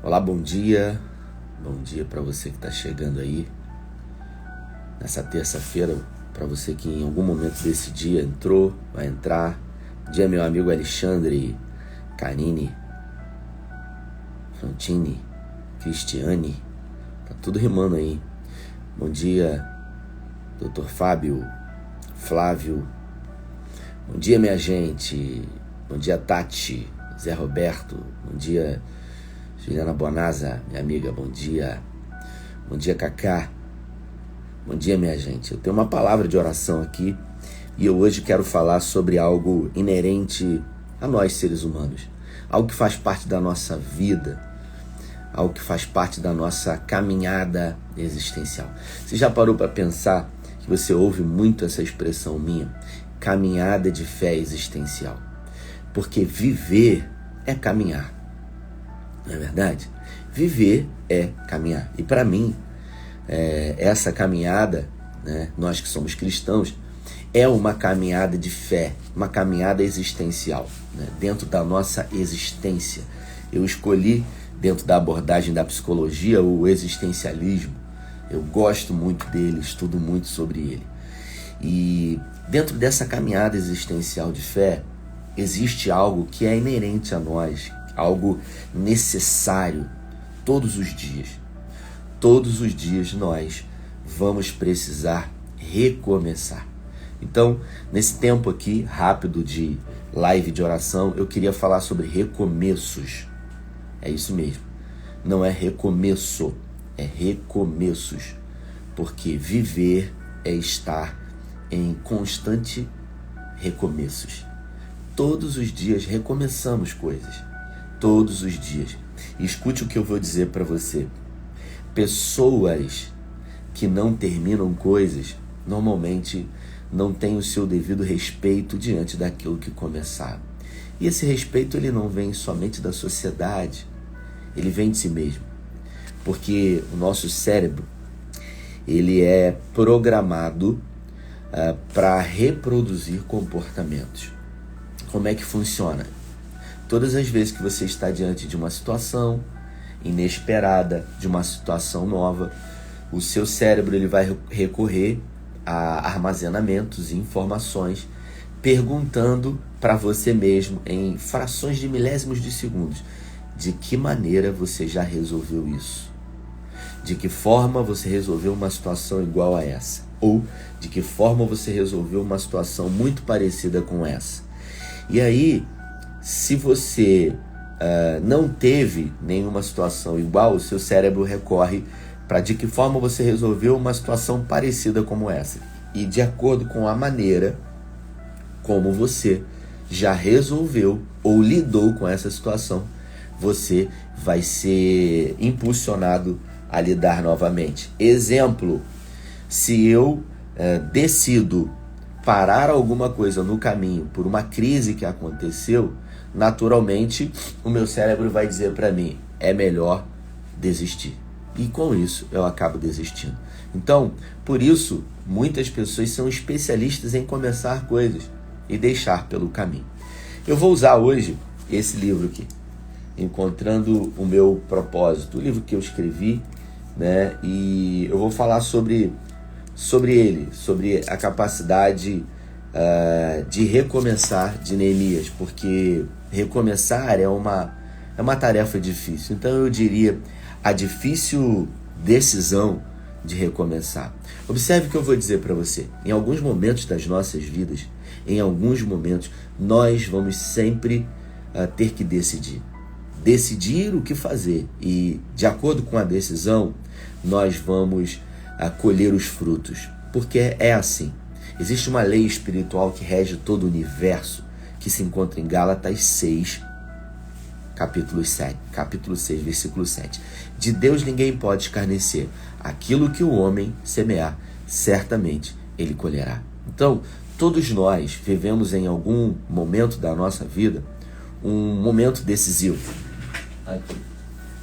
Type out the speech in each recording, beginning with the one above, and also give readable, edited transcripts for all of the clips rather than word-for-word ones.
Olá, bom dia para você que está chegando aí nessa terça-feira, para você que em algum momento desse dia entrou, vai entrar. Bom dia, meu amigo Alexandre, Karine, Frontini, Cristiane, tá tudo rimando aí. Bom dia, Dr. Fábio, Flávio, bom dia, minha gente, bom dia, Tati, Zé Roberto, bom dia, Juliana Bonazza, minha amiga, bom dia, Cacá, bom dia, minha gente. Eu tenho uma palavra de oração aqui e eu hoje quero falar sobre algo inerente a nós, seres humanos, algo que faz parte da nossa vida, algo que faz parte da nossa caminhada existencial. Você já parou para pensar que você ouve muito essa expressão minha, caminhada de fé existencial? Porque viver é caminhar. Não é verdade? Viver é caminhar. E para mim, essa caminhada, né, nós que somos cristãos, é uma caminhada de fé, uma caminhada existencial, né, dentro da nossa existência. Eu escolhi, dentro da abordagem da psicologia, o existencialismo. Eu gosto muito dele, estudo muito sobre ele. E dentro dessa caminhada existencial de fé, existe algo que é inerente a nós, algo necessário todos os dias. Todos os dias nós vamos precisar recomeçar. Então, nesse tempo aqui, rápido de live de oração, eu queria falar sobre recomeços. É isso mesmo. Não é recomeço, é recomeços. Porque viver é estar em constante recomeços. Todos os dias recomeçamos coisas. Todos os dias. E escute o que eu vou dizer para você. Pessoas que não terminam coisas, normalmente não têm o seu devido respeito diante daquilo que começaram. E esse respeito ele não vem somente da sociedade, ele vem de si mesmo. Porque o nosso cérebro, ele é programado para reproduzir comportamentos. Como é que funciona? Todas as vezes que você está diante de uma situação inesperada, de uma situação nova, o seu cérebro ele vai recorrer a armazenamentos e informações, perguntando para você mesmo em frações de milésimos de segundos, de que maneira você já resolveu isso? De que forma você resolveu uma situação igual a essa? Ou de que forma você resolveu uma situação muito parecida com essa? E aí, se você não teve nenhuma situação igual, o seu cérebro recorre para de que forma você resolveu uma situação parecida como essa. E de acordo com a maneira como você já resolveu ou lidou com essa situação, você vai ser impulsionado a lidar novamente. Exemplo, se eu decido parar alguma coisa no caminho por uma crise que aconteceu, naturalmente o meu cérebro vai dizer para mim, é melhor desistir. E com isso eu acabo desistindo. Então, por isso, muitas pessoas são especialistas em começar coisas e deixar pelo caminho. Eu vou usar hoje esse livro aqui, Encontrando o Meu Propósito, o livro que eu escrevi, né? E eu vou falar sobre ele, sobre a capacidade de recomeçar de Neemias, porque recomeçar é uma tarefa difícil. Então eu diria a difícil decisão de recomeçar. Observe o que eu vou dizer para você. Em alguns momentos das nossas vidas, em alguns momentos, nós vamos sempre ter que decidir o que fazer, e de acordo com a decisão nós vamos colher os frutos, porque é assim. Existe uma lei espiritual que rege todo o universo, que se encontra em Gálatas 6, capítulo 6, versículo 7. De Deus ninguém pode escarnecer. Aquilo que o homem semear, certamente ele colherá. Então, todos nós vivemos em algum momento da nossa vida um momento decisivo. Aqui.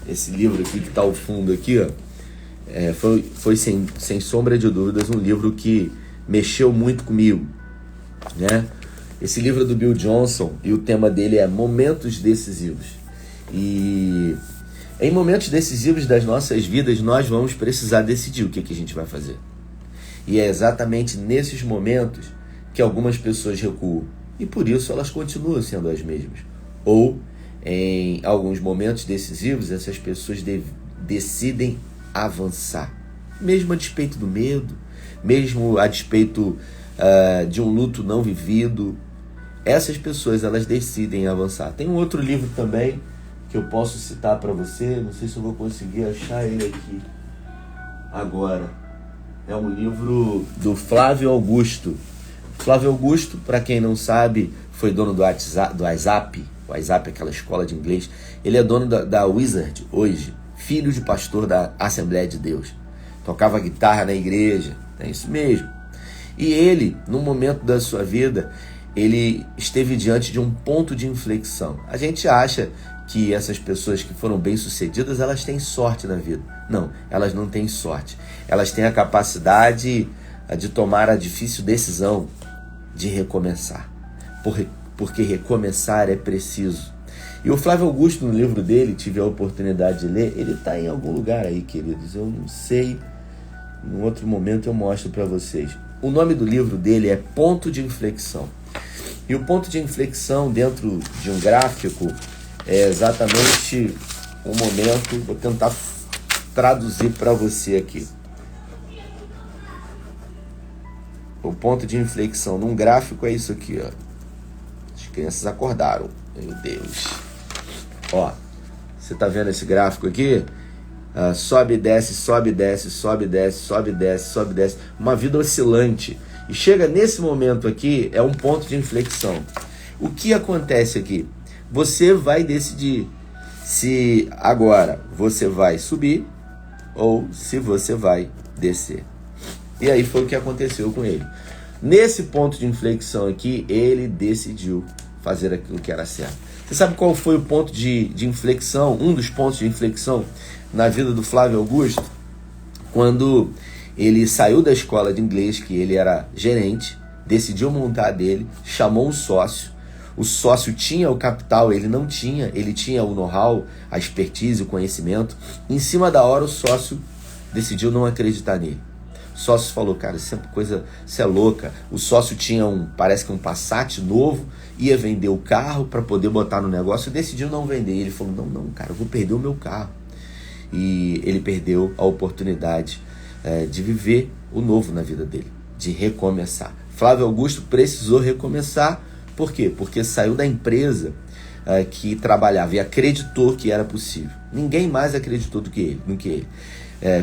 Esse livro aqui que está ao fundo aqui, ó, foi sem sombra de dúvidas um livro que mexeu muito comigo, né? Esse livro é do Bill Johnson e o tema dele é Momentos Decisivos. E Em momentos decisivos das nossas vidas, nós vamos precisar decidir o que a gente vai fazer. E é exatamente nesses momentos que algumas pessoas recuam. E por isso elas continuam sendo as mesmas. Ou, em alguns momentos decisivos, essas pessoas decidem avançar. Mesmo a despeito do medo, mesmo a despeito de um luto não vivido, essas pessoas elas decidem avançar. Tem um outro livro também que eu posso citar para você, não sei se eu vou conseguir achar ele aqui agora. É um livro do Flávio Augusto. Flávio Augusto, para quem não sabe, foi dono do WhatsApp. O WhatsApp é aquela escola de inglês. Ele é dono da Wizard hoje, filho de pastor da Assembleia de Deus. Tocava guitarra na igreja, é isso mesmo. E ele, num momento da sua vida, ele esteve diante de um ponto de inflexão. A gente acha que essas pessoas que foram bem-sucedidas, elas têm sorte na vida. Não, elas não têm sorte. Elas têm a capacidade de tomar a difícil decisão de recomeçar. Porque recomeçar é preciso. E o Flávio Augusto, no livro dele, tive a oportunidade de ler, ele está em algum lugar aí, queridos. Eu não sei, em outro momento eu mostro para vocês. O nome do livro dele é Ponto de Inflexão. E o ponto de inflexão dentro de um gráfico é exatamente o momento, vou tentar traduzir para você aqui. O ponto de inflexão num gráfico é isso aqui, ó. As crianças acordaram, meu Deus. Ó, você tá vendo esse gráfico aqui? Sobe e desce, sobe e desce, sobe e desce, sobe e desce, sobe e desce. Uma vida oscilante. E chega nesse momento aqui, é um ponto de inflexão. O que acontece aqui? Você vai decidir se agora você vai subir ou se você vai descer. E aí foi o que aconteceu com ele. Nesse ponto de inflexão aqui, ele decidiu fazer aquilo que era certo. Você sabe qual foi o ponto de inflexão, um dos pontos de inflexão na vida do Flávio Augusto? Quando ele saiu da escola de inglês, que ele era gerente, decidiu montar dele, chamou um sócio. O sócio tinha o capital, ele não tinha, ele tinha o know-how, a expertise, o conhecimento. Em cima da hora, o sócio decidiu não acreditar nele. O sócio falou, cara, isso é louca. O sócio tinha parece que um Passat novo, ia vender o carro para poder botar no negócio e decidiu não vender. Ele falou, não, cara, eu vou perder o meu carro. E ele perdeu a oportunidade de viver o novo na vida dele, de recomeçar. Flávio Augusto precisou recomeçar. Por quê? Porque saiu da empresa que trabalhava e acreditou que era possível. Ninguém mais acreditou do que ele.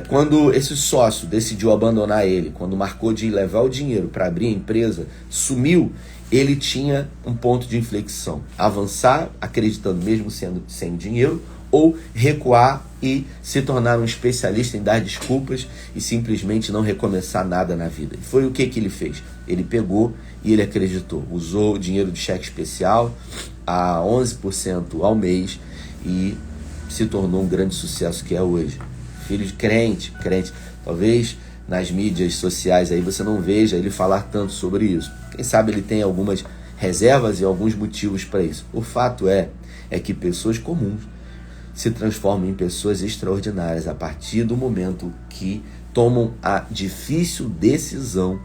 Quando esse sócio decidiu abandonar ele, quando marcou de levar o dinheiro para abrir a empresa, sumiu, ele tinha um ponto de inflexão. Avançar, acreditando mesmo sem dinheiro, ou recuar e se tornar um especialista em dar desculpas e simplesmente não recomeçar nada na vida. E foi o que ele fez? Ele pegou e ele acreditou. Usou o dinheiro de cheque especial a 11% ao mês e se tornou um grande sucesso que é hoje. Filho de crente. Talvez nas mídias sociais aí você não veja ele falar tanto sobre isso. Quem sabe ele tem algumas reservas e alguns motivos para isso. O fato é que pessoas comuns se transformam em pessoas extraordinárias a partir do momento que tomam a difícil decisão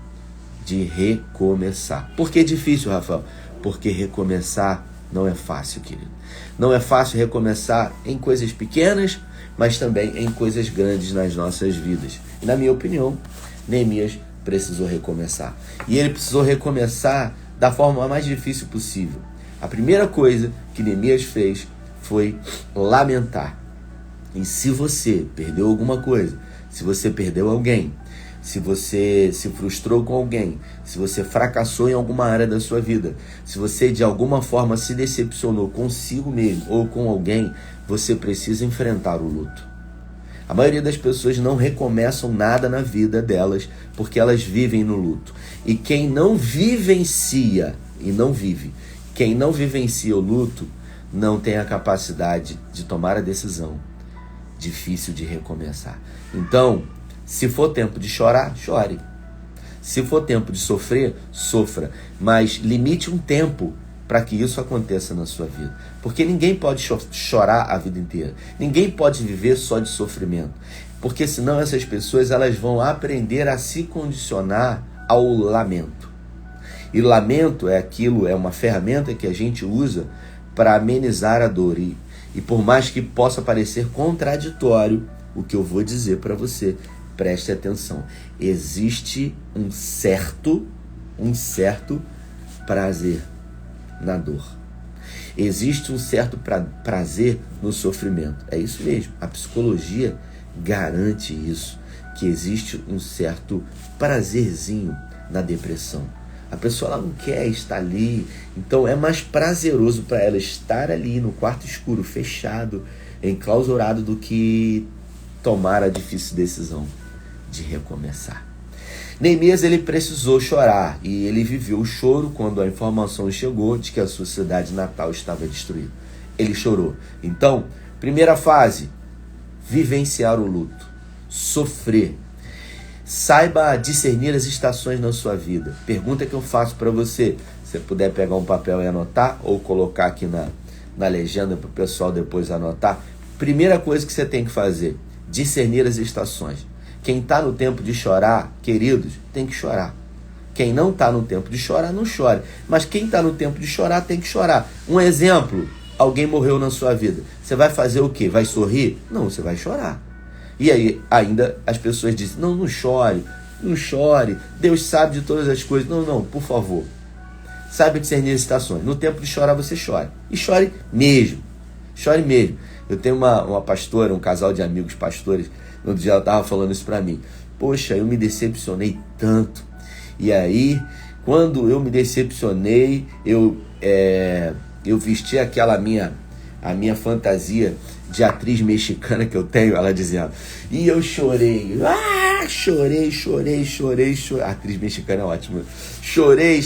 de recomeçar. Por que difícil, Rafael? Porque recomeçar não é fácil, querido. Não é fácil recomeçar em coisas pequenas, mas também em coisas grandes nas nossas vidas. E na minha opinião, Neemias precisou recomeçar. E ele precisou recomeçar da forma mais difícil possível. A primeira coisa que Neemias fez foi lamentar. E se você perdeu alguma coisa, se você perdeu alguém, se você se frustrou com alguém, se você fracassou em alguma área da sua vida, se você de alguma forma se decepcionou consigo mesmo ou com alguém, você precisa enfrentar o luto. A maioria das pessoas não recomeçam nada na vida delas porque elas vivem no luto. E quem não vivencia o luto, não tem a capacidade de tomar a decisão difícil de recomeçar. Então, se for tempo de chorar, chore. Se for tempo de sofrer, sofra. Mas limite um tempo para que isso aconteça na sua vida. Porque ninguém pode chorar a vida inteira. Ninguém pode viver só de sofrimento. Porque senão essas pessoas elas vão aprender a se condicionar ao lamento. E lamento é uma ferramenta que a gente usa para amenizar a dor. E por mais que possa parecer contraditório, o que eu vou dizer para você, preste atenção. Existe um certo prazer na dor. Existe um certo prazer no sofrimento. É isso mesmo. A psicologia garante isso, que existe um certo prazerzinho na depressão. A pessoa ela não quer estar ali, então é mais prazeroso para ela estar ali no quarto escuro, fechado, enclausurado, do que tomar a difícil decisão de recomeçar. Neemias ele precisou chorar e ele viveu o choro quando a informação chegou de que a sua cidade natal estava destruída. Ele chorou. Então, primeira fase, vivenciar o luto, sofrer. Saiba discernir as estações na sua vida. Pergunta que eu faço para você. Se você puder pegar um papel e anotar, ou colocar aqui na legenda para o pessoal depois anotar. Primeira coisa que você tem que fazer, discernir as estações. Quem está no tempo de chorar, queridos, tem que chorar. Quem não está no tempo de chorar, não chore. Mas quem está no tempo de chorar, tem que chorar. Um exemplo, alguém morreu na sua vida. Você vai fazer o quê? Vai sorrir? Não, você vai chorar. E aí, ainda as pessoas dizem, não chore, não chore. Deus sabe de todas as coisas. Não, por favor. Saiba discernir as estações. No tempo de chorar, você chore. E chore mesmo. Chore mesmo. Eu tenho uma pastora, um casal de amigos pastores. No outro dia ela estava falando isso para mim. Poxa, eu me decepcionei tanto. E aí, quando eu me decepcionei, eu vesti aquela a minha fantasia de atriz mexicana que eu tenho, ela dizia, e eu chorei. Chorei. A atriz mexicana é ótima. Chorei.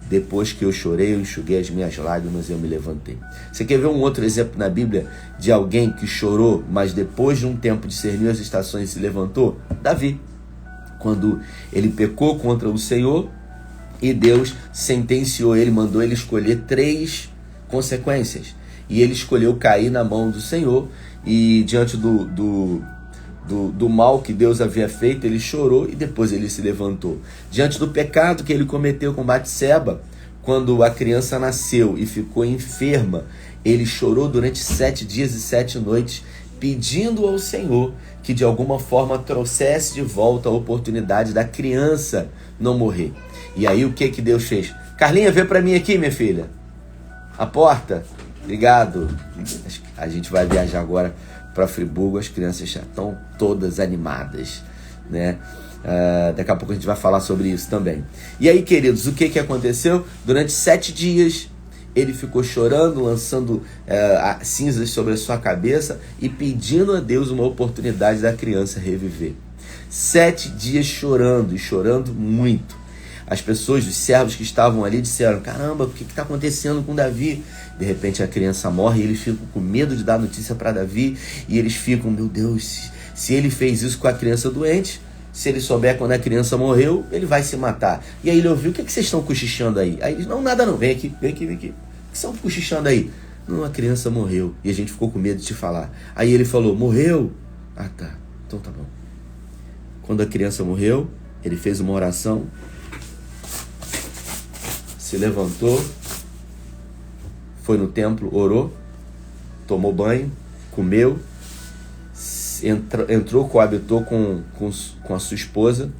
Depois que eu chorei, eu enxuguei as minhas lágrimas e eu me levantei. Você quer ver um outro exemplo na Bíblia de alguém que chorou, mas depois de um tempo discerniu as estações e se levantou? Davi. Quando ele pecou contra o Senhor e Deus sentenciou ele, mandou ele escolher 3 consequências. E ele escolheu cair na mão do Senhor e diante do mal que Deus havia feito, ele chorou e depois ele se levantou. Diante do pecado que ele cometeu com Batseba, quando a criança nasceu e ficou enferma, ele chorou durante 7 dias e 7 noites, pedindo ao Senhor que de alguma forma trouxesse de volta a oportunidade da criança não morrer. E aí o que Deus fez? Carlinha, vê para mim aqui, minha filha. A porta. Obrigado. A gente vai viajar agora para Friburgo, as crianças já estão todas animadas, né? Daqui a pouco a gente vai falar sobre isso também. E aí, queridos, o que aconteceu? Durante 7 dias, ele ficou chorando, lançando cinzas sobre a sua cabeça e pedindo a Deus uma oportunidade da criança reviver. 7 dias chorando, e chorando muito. As pessoas, os servos que estavam ali disseram, caramba, o que está acontecendo com Davi? De repente a criança morre e eles ficam com medo de dar notícia para Davi. E eles ficam, meu Deus, se ele fez isso com a criança doente, se ele souber quando a criança morreu, ele vai se matar. E aí ele ouviu, o que vocês estão cochichando aí? Aí eles, não, nada não, vem aqui. O que vocês estão cochichando aí? Não, a criança morreu. E a gente ficou com medo de te falar. Aí ele falou, morreu? Ah, tá, então tá bom. Quando a criança morreu, ele fez uma oração, se levantou, foi no templo, orou, tomou banho, comeu, entrou, coabitou com a sua esposa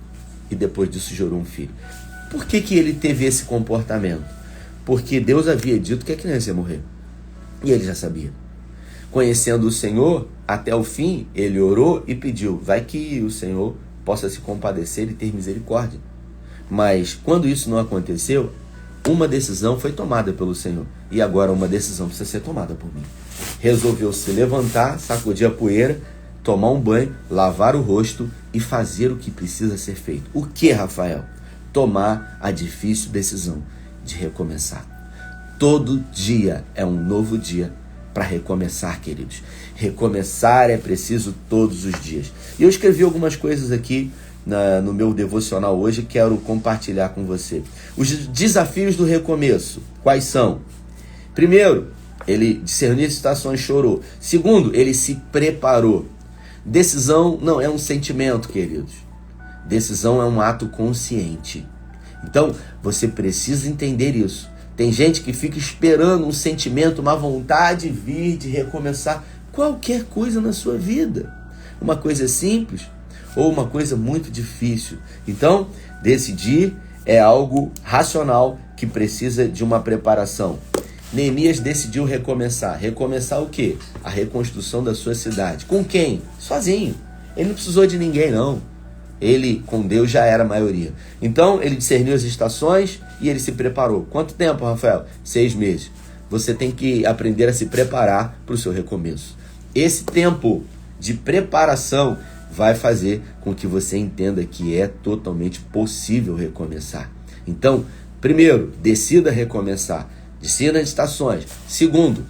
e depois disso gerou um filho. Por que ele teve esse comportamento? Porque Deus havia dito que a criança ia morrer. E ele já sabia. Conhecendo o Senhor, até o fim, ele orou e pediu, vai que o Senhor possa se compadecer e ter misericórdia. Mas quando isso não aconteceu, uma decisão foi tomada pelo Senhor. E agora uma decisão precisa ser tomada por mim. Resolveu se levantar, sacudir a poeira, tomar um banho, lavar o rosto e fazer o que precisa ser feito. O que, Rafael? Tomar a difícil decisão de recomeçar. Todo dia é um novo dia para recomeçar, queridos. Recomeçar é preciso todos os dias. E eu escrevi algumas coisas aqui no meu devocional hoje, quero compartilhar com você. Os desafios do recomeço, quais são? Primeiro, ele discerniu situações, chorou. Segundo, ele se preparou. Decisão não é um sentimento, queridos. Decisão é um ato consciente. Então, você precisa entender isso. Tem gente que fica esperando um sentimento, uma vontade vir de recomeçar qualquer coisa na sua vida. Uma coisa simples ou uma coisa muito difícil. Então, decidir é algo racional que precisa de uma preparação. Neemias decidiu recomeçar. Recomeçar o quê? A reconstrução da sua cidade. Com quem? Sozinho. Ele não precisou de ninguém, não. Ele, com Deus, já era a maioria. Então, ele discerniu as estações e ele se preparou. Quanto tempo, Rafael? 6 meses. Você tem que aprender a se preparar para o seu recomeço. Esse tempo de preparação vai fazer com que você entenda que é totalmente possível recomeçar. Então, primeiro, decida recomeçar. Decida as estações. Segundo,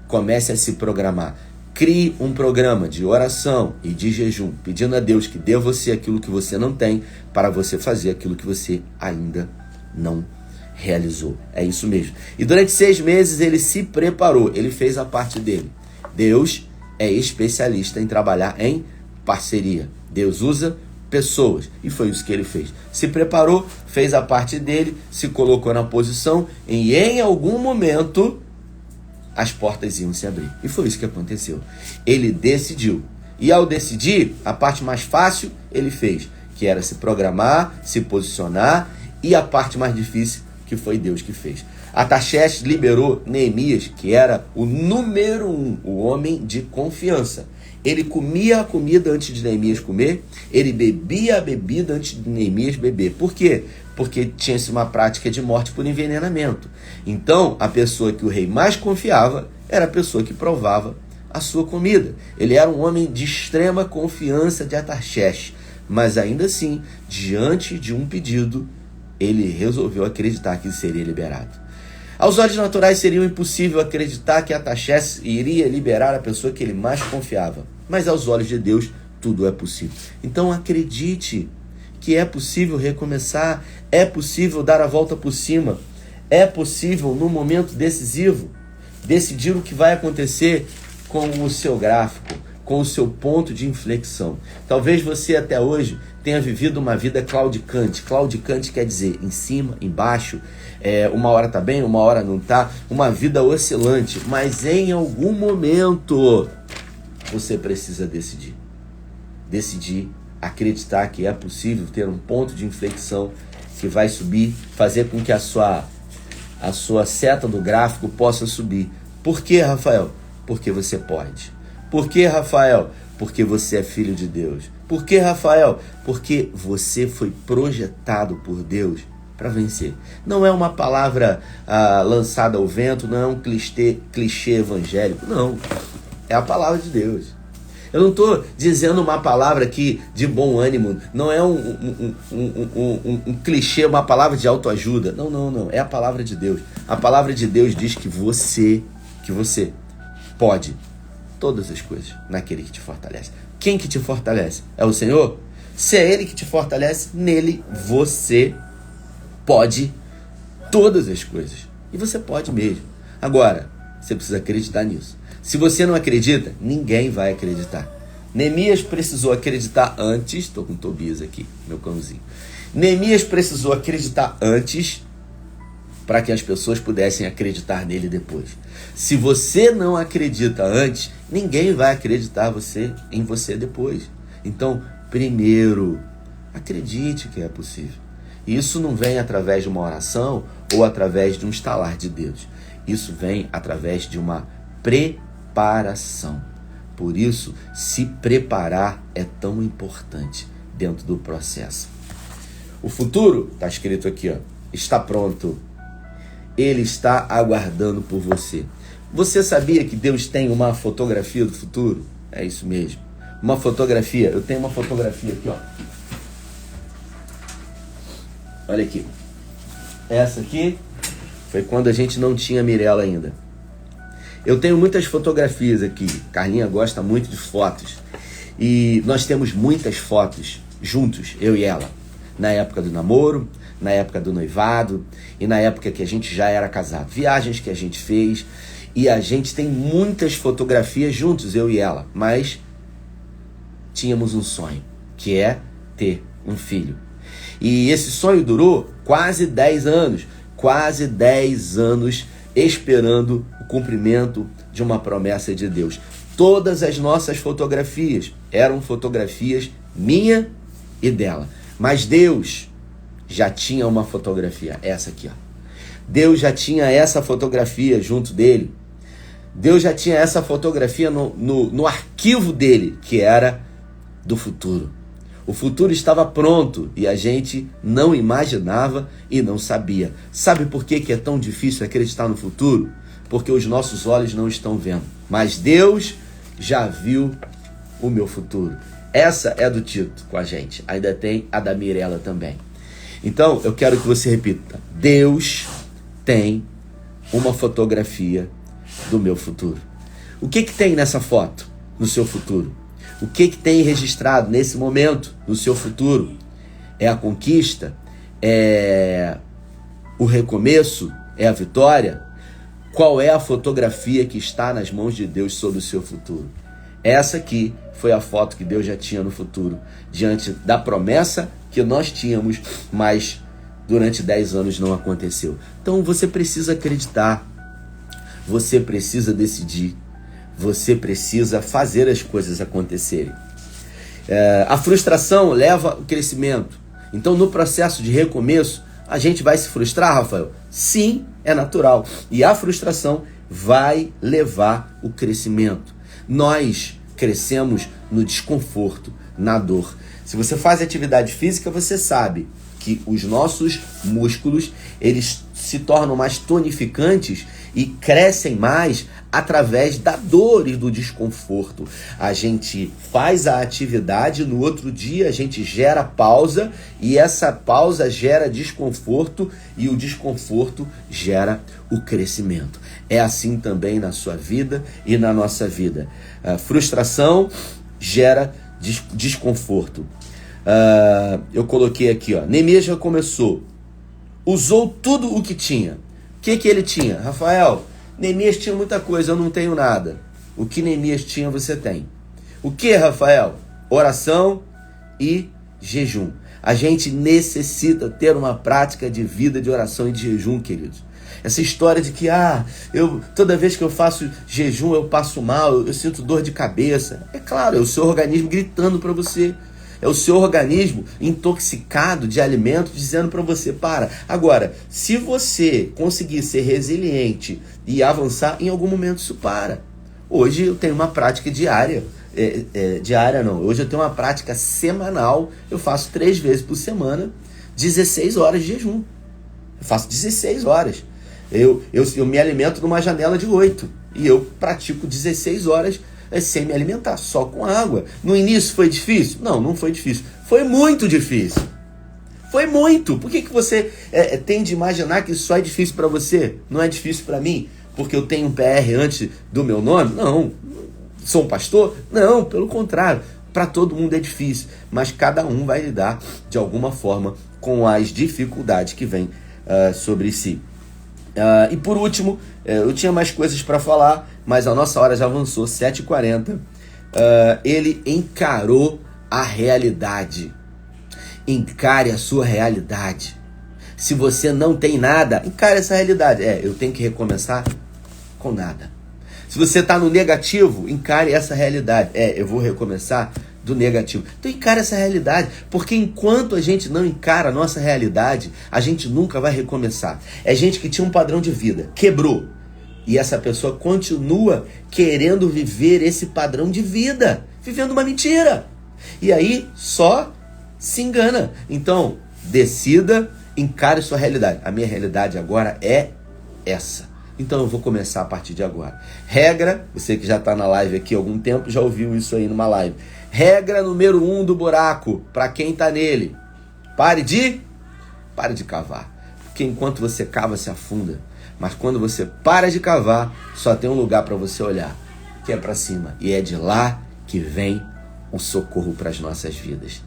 comece a se programar. Crie um programa de oração e de jejum, pedindo a Deus que dê a você aquilo que você não tem, para você fazer aquilo que você ainda não realizou. É isso mesmo. E durante 6 meses ele se preparou, ele fez a parte dele. Deus é especialista em trabalhar em parceria. Deus usa pessoas, e foi isso que ele fez. Se preparou, fez a parte dele, se colocou na posição e em algum momento as portas iam se abrir. E foi isso que aconteceu. Ele decidiu. E ao decidir, a parte mais fácil ele fez, que era se programar, se posicionar, e a parte mais difícil, que foi Deus que fez. Artaxerxes liberou Neemias, que era o número 1, o homem de confiança. Ele comia a comida antes de Neemias comer, ele bebia a bebida antes de Neemias beber. Por quê? Porque tinha-se uma prática de morte por envenenamento. Então, a pessoa que o rei mais confiava era a pessoa que provava a sua comida. Ele era um homem de extrema confiança de Artaxerxes, mas ainda assim, diante de um pedido, ele resolveu acreditar que seria liberado. Aos olhos naturais seria impossível acreditar que Artaxerxes iria liberar a pessoa que ele mais confiava. Mas aos olhos de Deus, tudo é possível. Então acredite que é possível recomeçar, é possível dar a volta por cima, é possível, no momento decisivo, decidir o que vai acontecer com o seu gráfico, com o seu ponto de inflexão. Talvez você até hoje tenha vivido uma vida claudicante. Claudicante quer dizer em cima, embaixo, uma hora tá bem, uma hora não tá, uma vida oscilante, mas em algum momento você precisa decidir. Decidir, acreditar que é possível ter um ponto de inflexão que vai subir, fazer com que a sua seta do gráfico possa subir. Por quê, Rafael? Porque você pode. Por quê, Rafael? Porque você é filho de Deus. Por quê, Rafael? Porque você foi projetado por Deus para vencer. Não é uma palavra lançada ao vento, não é um clichê evangélico, não. É a palavra de Deus. Eu não estou dizendo uma palavra aqui de bom ânimo, não é um clichê, uma palavra de autoajuda. Não. É a palavra de Deus. A palavra de Deus diz que você pode todas as coisas naquele que te fortalece. Quem que te fortalece? É o Senhor? Se é Ele que te fortalece, nele você pode todas as coisas. E você pode mesmo. Agora, você precisa acreditar nisso. Se você não acredita, ninguém vai acreditar. Neemias precisou acreditar antes. Estou com o Tobias aqui, meu cãozinho. Neemias precisou acreditar antes para que as pessoas pudessem acreditar nele depois. Se você não acredita antes, ninguém vai acreditar em você depois. Então, primeiro, acredite que é possível. Isso não vem através de uma oração ou através de um estalar de dedos. Isso vem através de uma preparação. Por isso, se preparar é tão importante dentro do processo. O futuro, está escrito aqui, está pronto. Ele está aguardando por você. Você sabia que Deus tem uma fotografia do futuro? É isso mesmo. Uma fotografia. Eu tenho uma fotografia aqui, Olha aqui. Essa aqui foi quando a gente não tinha Mirella ainda. Eu tenho muitas fotografias aqui. Carlinha gosta muito de fotos. E nós temos muitas fotos juntos, eu e ela, na época do namoro, na época do noivado e na época que a gente já era casado. Viagens que a gente fez, e a gente tem muitas fotografias juntos, eu e ela, mas tínhamos um sonho, que é ter um filho. E esse sonho durou quase 10 anos esperando o cumprimento de uma promessa de Deus. Todas as nossas fotografias eram fotografias minha e dela, mas Deus já tinha uma fotografia, essa aqui, ó. Deus já tinha essa fotografia junto dele. Deus já tinha essa fotografia no arquivo dele, que era do futuro. O futuro estava pronto e a gente não imaginava e não sabia. Sabe por que é tão difícil acreditar no futuro? Porque os nossos olhos não estão vendo. Mas Deus já viu o meu futuro. Essa é do Tito com a gente. Ainda tem a da Mirella também. Então, eu quero que você repita. Deus tem uma fotografia do meu futuro. O que tem nessa foto no seu futuro? O que tem registrado nesse momento no seu futuro? É a conquista? É o recomeço? É a vitória? Qual é a fotografia que está nas mãos de Deus sobre o seu futuro? Essa aqui foi a foto que Deus já tinha no futuro, diante da promessa que nós tínhamos, mas durante 10 anos não aconteceu. Então você precisa acreditar, você precisa decidir, você precisa fazer as coisas acontecerem. A frustração leva ao crescimento. Então no processo de recomeço, a gente vai se frustrar, Rafael? Sim, é natural. E a frustração vai levar o crescimento. Nós crescemos no desconforto, na dor. Se você faz atividade física, você sabe que os nossos músculos, eles se tornam mais tonificantes e crescem mais através da dor e do desconforto. A gente faz a atividade, no outro dia a gente gera pausa e essa pausa gera desconforto e o desconforto gera o crescimento. É assim também na sua vida e na nossa vida. A frustração gera desconforto. Eu coloquei aqui, ó, Neemias já começou, usou tudo o que tinha. O que ele tinha? Rafael, Neemias tinha muita coisa, eu não tenho nada. O que Neemias tinha, você tem. O que, Rafael? Oração e jejum. A gente necessita ter uma prática de vida de oração e de jejum, queridos. Essa história de que, toda vez que eu faço jejum eu passo mal, eu sinto dor de cabeça. É claro, é o seu organismo gritando para você. É o seu organismo intoxicado de alimento dizendo para você, para. Agora, se você conseguir ser resiliente e avançar, em algum momento isso para. Hoje eu tenho uma prática diária. Hoje eu tenho uma prática semanal. Eu faço 3 vezes por semana, 16 horas de jejum. Eu faço 16 horas. Eu me alimento numa janela de 8. E eu pratico 16 horas sem me alimentar, só com água. No início foi difícil? Não foi difícil. Foi muito difícil. Foi muito. Por que você tende a imaginar que isso só é difícil para você? Não é difícil para mim? Porque eu tenho um PR antes do meu nome? Não. Sou um pastor? Não, pelo contrário. Para todo mundo é difícil. Mas cada um vai lidar de alguma forma com as dificuldades que vêm sobre si. E por último, eu tinha mais coisas para falar, mas a nossa hora já avançou, 7h40. Ele encarou a realidade. Encare a sua realidade. Se você não tem nada, encare essa realidade. Eu tenho que recomeçar com nada. Se você está no negativo, encare essa realidade. Eu vou recomeçar do negativo. Então encare essa realidade, porque enquanto a gente não encara a nossa realidade, a gente nunca vai recomeçar. É gente que tinha um padrão de vida, quebrou, e essa pessoa continua querendo viver esse padrão de vida, vivendo uma mentira, e aí só se engana. Então decida, encare sua realidade. A minha realidade agora é essa. Então eu vou começar a partir de agora. Regra, você que já está na live aqui há algum tempo, já ouviu isso aí numa live. Regra número 1 do buraco, para quem está nele. Pare de cavar. Porque enquanto você cava, se afunda. Mas quando você para de cavar, só tem um lugar para você olhar, que é para cima. E é de lá que vem o socorro para as nossas vidas.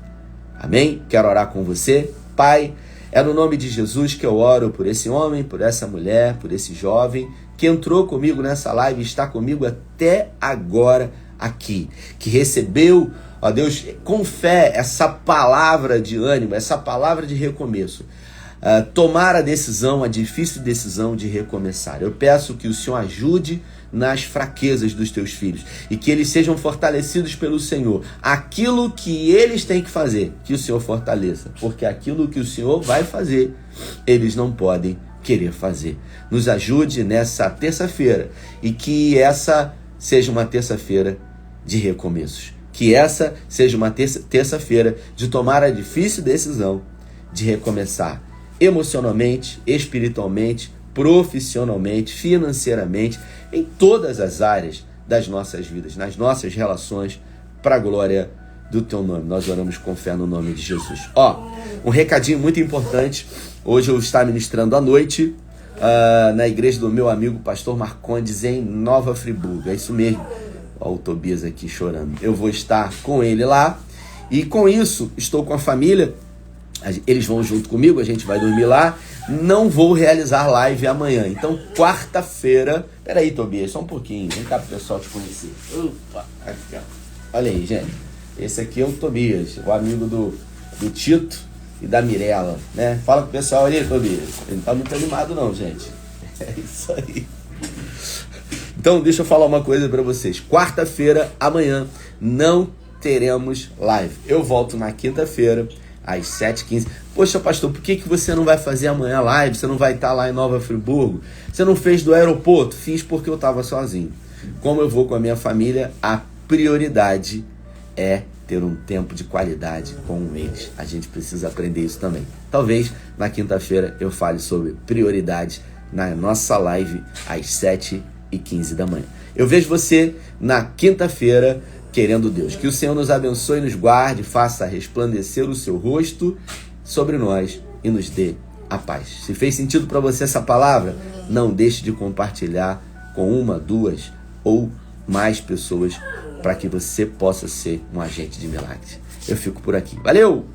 Amém? Quero orar com você. Pai, é no nome de Jesus que eu oro por esse homem, por essa mulher, por esse jovem que entrou comigo nessa live e está comigo até agora aqui, que recebeu, ó Deus, com fé essa palavra de ânimo, essa palavra de recomeço. Tomar a decisão, a difícil decisão de recomeçar. Eu peço que o Senhor ajude nas fraquezas dos teus filhos e que eles sejam fortalecidos pelo Senhor. Aquilo que eles têm que fazer, que o Senhor fortaleça, porque aquilo que o Senhor vai fazer, eles não podem querer fazer. Nos ajude nessa terça-feira e que essa seja uma terça-feira de recomeços. Que essa seja uma terça-feira de tomar a difícil decisão de recomeçar emocionalmente, espiritualmente, profissionalmente, financeiramente, em todas as áreas das nossas vidas, nas nossas relações, para a glória do teu nome. Nós oramos com fé no nome de Jesus. Um recadinho muito importante. Hoje eu vou estar ministrando à noite na igreja do meu amigo pastor Marcondes em Nova Friburgo. É isso mesmo. Olha o Tobias aqui chorando. Eu vou estar com ele lá e com isso estou com a família. Eles vão junto comigo, a gente vai dormir lá. Não vou realizar live amanhã. Então, quarta-feira... Peraí, Tobias, só um pouquinho. Vem cá pro pessoal te conhecer. Opa, aqui, ó. Olha aí, gente. Esse aqui é o Tobias, o amigo do Tito e da Mirella, né? Fala pro pessoal ali, Tobias. Ele não tá muito animado não, gente. É isso aí. Então, deixa eu falar uma coisa pra vocês. Quarta-feira, amanhã, não teremos live. Eu volto na quinta-feira, às 7h15. Poxa, pastor, por que você não vai fazer amanhã live? Você não vai estar lá em Nova Friburgo? Você não fez do aeroporto? Fiz porque eu estava sozinho. Como eu vou com a minha família, a prioridade é ter um tempo de qualidade com eles. A gente precisa aprender isso também. Talvez na quinta-feira eu fale sobre prioridade na nossa live às 7h15 da manhã. Eu vejo você na quinta-feira, querendo Deus. Que o Senhor nos abençoe, nos guarde, faça resplandecer o seu rosto sobre nós e nos dê a paz. Se fez sentido para você essa palavra, não deixe de compartilhar com 1, 2 ou mais pessoas para que você possa ser um agente de milagres. Eu fico por aqui. Valeu!